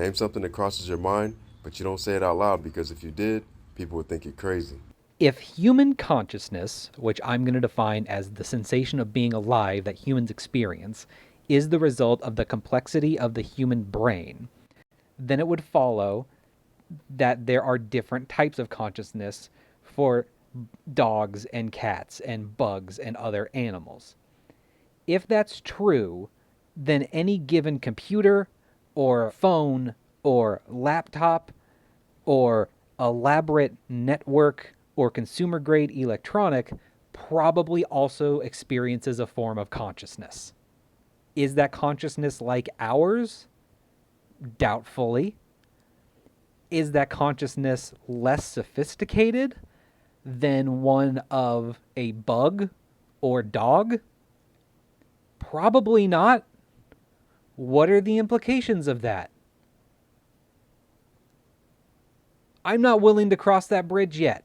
Name something that crosses your mind, but you don't say it out loud because if you did, people would think you're crazy. If human consciousness, which I'm going to define as the sensation of being alive that humans experience, is the result of the complexity of the human brain, then it would follow that there are different types of consciousness for dogs and cats and bugs and other animals. If that's true, then any given computer or phone or laptop or elaborate network or consumer grade electronic probably also experiences a form of consciousness. Is that consciousness like ours? Doubtfully. Is that consciousness less sophisticated than one of a bug or dog? Probably not. What are the implications of that? I'm not willing to cross that bridge yet.